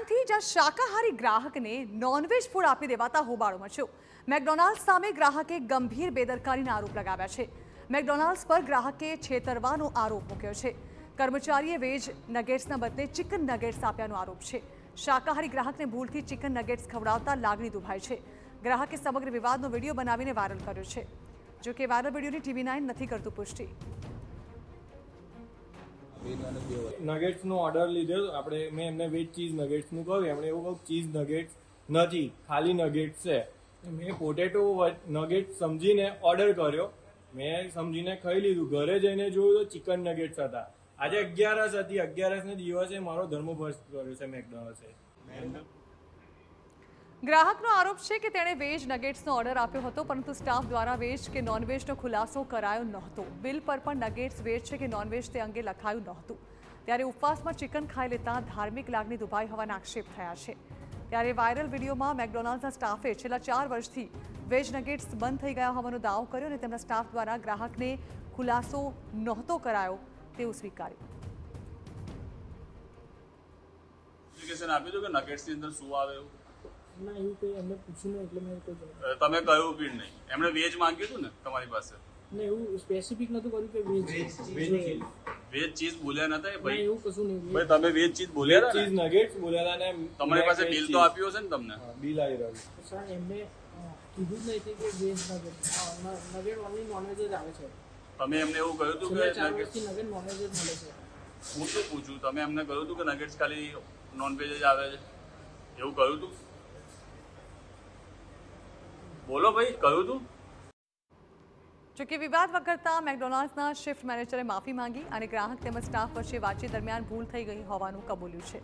આણંદથી જ્યાં શાકાહારી ગ્રાહકને નોનવેજ ફૂડ આપી દેવાતા હોબાળો મચ્યો। મેકડોનાલ્ડ્સ સામે ગ્રાહકે ગંભીર બેદરકારીના આરોપ લગાવ્યા છે। મેકડોનાલ્ડ્સ પર ગ્રાહકે છેતરવાનો આરોપ મૂક્યો છે। કર્મચારીએ વેજ નગેટ્સના બદલે ચિકન નગેટ્સ આપ્યાનો આરોપ છે। શાકાહારી ગ્રાહકને ભૂલથી ચિકન નગેટ્સ ખવડાવતા લાગણી દુભાઈ છે। ગ્રાહકે સમગ્ર વિવાદનો વિડીયો બનાવીને વાયરલ કર્યો છે। જો કે વાયરલ વિડીયોની TV9 નથી કરતું પુષ્ટિ। નગેટ્સનો ઓર્ડર લીધો આપણે, મેં એમને વેજ ચીઝ નગેટ્સનું કહ્યું, એમણે એવું કહ્યું ચીઝ નગેટ્સ નથી, ખાલી નગેટ્સ છે। મેં પોટેટો નગેટ્સ સમજીને ઓર્ડર કર્યો, મેં સમજીને ખાઈ લીધું। ઘરે જઈને જોયું તો ચિકન નગેટ્સ હતા। આજે 11 હતી, 11ને દિવસે મારો ધર્મભ્રષ્ટ કર્યો છે મેકડોનાલ્ડ્સે। ગ્રાહકનો આરોપ છે કે તેણે વેજ નગેટ્સનો ઓર્ડર આપ્યો હતો, પરંતુ સ્ટાફ દ્વારા વેજ કે નોનવેજનો ખુલાસો કરાયો નહોતો। બિલ પર પણ નગેટ્સ વેજ છે કે નોનવેજ તે અંગે લખાયું નહોતું। ત્યારે ઉપવાસમાં ચિકન ખાઈ લેતા ધાર્મિક લાગણી દુભાઈ હોવાના આક્ષેપ થયા છે। ત્યારે વાયરલ વિડીયોમાં મેકડોનાલ્ડ્સના સ્ટાફે છેલ્લા 4 વર્ષથી વેજ નગેટ્સ બંધ થઈ ગયા હોવાનો દાવો કર્યો અને તેમના સ્ટાફ દ્વારા ગ્રાહકને ખુલાસો નહોતો કરાયો તેવું સ્વીકાર્યું। આપ્યું હતું કે નગેટ્સની અંદર શું આવે એવું? ના, એવું કંઈ એમને પૂછ્યું નહીં, એટલે મેં કોઈ જવાબ તમે કહ્યું બી નહીં। એમણે વેજ માંગ્યું હતું ને તમારી પાસે? ના, એવું સ્પેસિફિક નતું કર્યું કે વેજ ચીઝ બોલ્યા નતા ના, ભાઈ? એવું કશું નહીં। ભાઈ તમે વેજ ચીઝ બોલ્યા હતા ચીઝ ને? નગેટ્સ બોલ્યા હતા ને તમારી પાસે બિલ તો આપ્યું હશે ને તમને? બિલ આવી રહ્યું। સર, એમને કીધું જ નહીં કે વેજ નગેટ ઓનલી નોનવેજ જ આવે છે। તમે એમને એવું કહ્યું હતું છેલ્લા 4 કે વર્ષથી નગેટ નોનવેજ જ મળે છે। હું શું પૂછું, તમે એમને કહ્યું હતું કે નગેટ્સ ખાલી નોનવેજ જ આવે છે એવું કહ્યું હતું? બોલો ભાઈ, કહ્યું હતું? જોકે વિવાદ વકરતા મેકડોનાલ્ડ્સના શિફ્ટ મેનેજરે માફી માંગી અને ગ્રાહક તેમજ સ્ટાફ વચ્ચે વાતચીત દરમિયાન ભૂલ થઈ ગઈ હોવાનું કબૂલ્યું છે।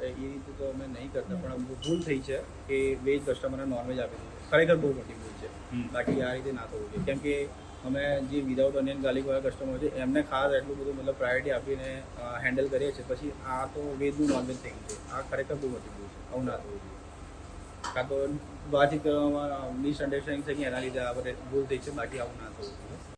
એ રીતે તો અમે નહીં કરતા, પણ ભૂલ થઈ છે કે વેજ કસ્ટમરને નોનવેજ આપી દીધું, ખરેખર બહુ મોટી ભૂલ છે। બાકી આ રીતે ના થવું જોઈએ, કેમ કે અમે જે વિધાઉટ ઓનિયન ગાર્લિક વાળા કસ્ટમર છે એમને ખાસ એટલું બધું મતલબ પ્રાયોરિટી આપીને હેન્ડલ કરીએ છીએ, પછી આ તો વેજનું નોનવેજ થઈ ગયું છે। આ ખરેખર બહુ મોટી ભૂલ છે, આવું ના થવું જોઈએ। કાં તો વાતચીત કરવામાં મિસઅન્ડરસ્ટેન્ડિંગ થઈ ગઈ, એના લીધે આ બધે ભૂલ થઈ છે, બાકી આવું ના થવું જોઈએ।